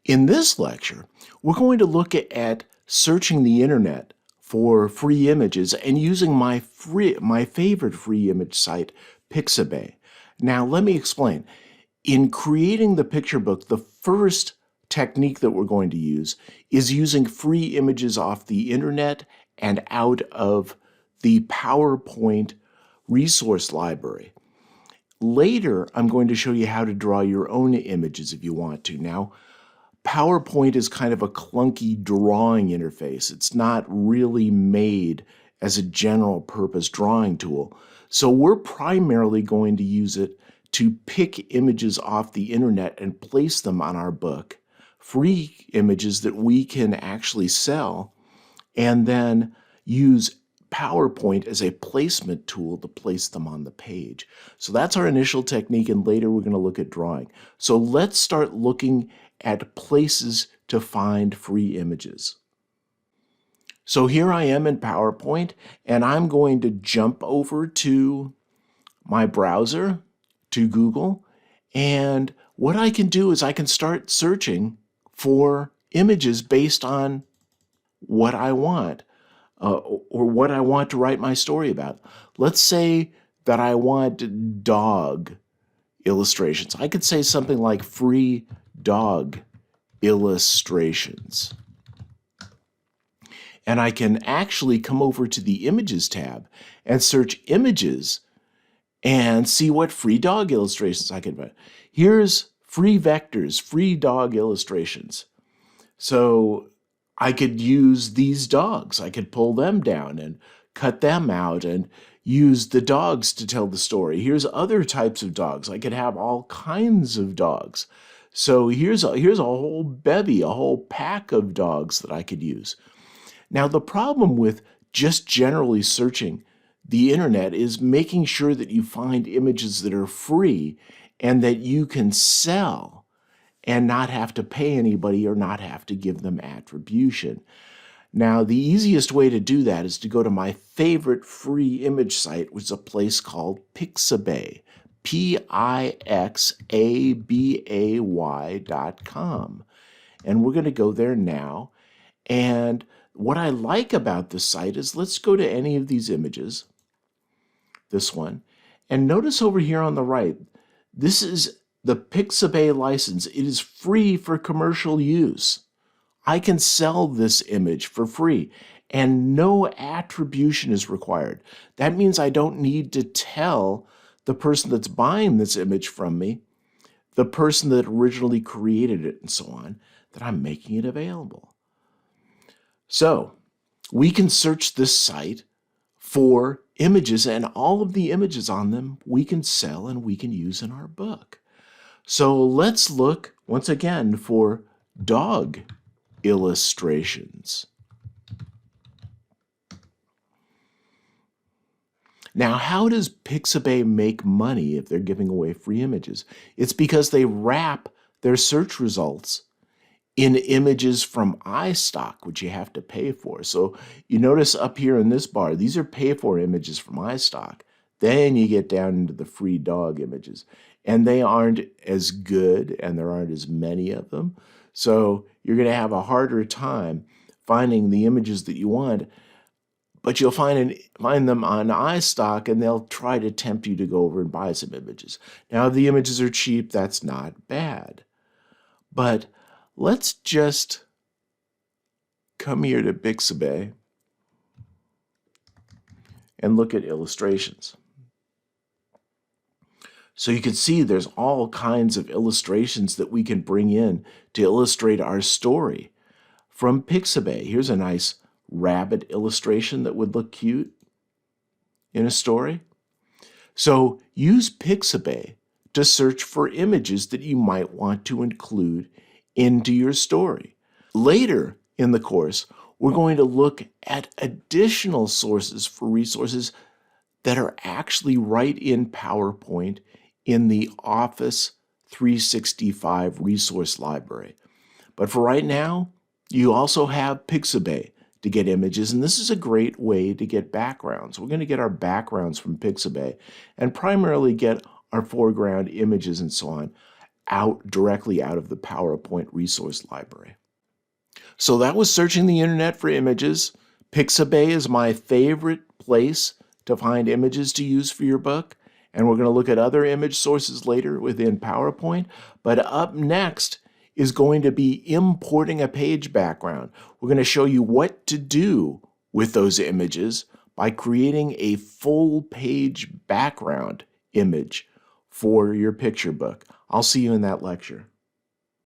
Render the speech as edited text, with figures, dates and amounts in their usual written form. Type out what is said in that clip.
In this lecture, we're going to look at searching the internet for free images and using my favorite free image site, Pixabay. Now, let me explain. In creating the picture book, the first technique that we're going to use is using free images off the internet and out of the PowerPoint resource library. Later, I'm going to show you how to draw your own images if you want to. Now, PowerPoint is kind of a clunky drawing interface. It's not really made as a general purpose drawing tool. So we're primarily going to use it to pick images off the internet and place them on our book, free images that we can actually sell, and then use PowerPoint as a placement tool to place them on the page. So that's our initial technique, and later we're going to look at drawing. So let's start looking at places to find free images. So here I am in PowerPoint, and I'm going to jump over to my browser, to Google, and what I can do is I can start searching for images based on what I want. Or what I want to write my story about. Let's say that I want dog illustrations. I could say something like free dog illustrations. And I can actually come over to the Images tab and search images and see what free dog illustrations I can find. Here's free vectors, free dog illustrations. So I could use these dogs. I could pull them down and cut them out and use the dogs to tell the story. Here's other types of dogs. I could have all kinds of dogs. So here's a whole bevy, a whole pack of dogs that I could use. Now, the problem with just generally searching the internet is making sure that you find images that are free and that you can sell and not have to pay anybody or not have to give them attribution. Now, the easiest way to do that is to go to my favorite free image site, which is a place called Pixabay, Pixabay.com. And we're going to go there now. And what I like about this site is let's go to any of these images, this one, and notice over here on the right, this is the Pixabay license. It is free for commercial use. I can sell this image for free and no attribution is required. That means I don't need to tell the person that's buying this image from me, the person that originally created it and so on, that I'm making it available. So we can search this site for images, and all of the images on them we can sell and we can use in our book. So let's look once again for dog illustrations. Now, how does Pixabay make money if they're giving away free images? It's because they wrap their search results in images from iStock, which you have to pay for. So you notice up here in this bar, these are pay-for images from iStock. Then you get down into the free dog images. And they aren't as good, and there aren't as many of them. So you're going to have a harder time finding the images that you want, but you'll find them on iStock, and they'll try to tempt you to go over and buy some images. Now, if the images are cheap, that's not bad. But let's just come here to Pixabay and look at illustrations. So you can see there's all kinds of illustrations that we can bring in to illustrate our story from Pixabay. Here's a nice rabbit illustration that would look cute in a story. So use Pixabay to search for images that you might want to include into your story. Later in the course, we're going to look at additional sources for resources that are actually right in PowerPoint in the Office 365 resource library. But for right now, you also have Pixabay to get images, and this is a great way to get backgrounds. We're going to get our backgrounds from Pixabay and primarily get our foreground images and so on directly out of the PowerPoint resource library. So that was searching the internet for images. Pixabay is my favorite place to find images to use for your book. And we're going to look at other image sources later within PowerPoint. But up next is going to be importing a page background. We're going to show you what to do with those images by creating a full page background image for your picture book. I'll see you in that lecture.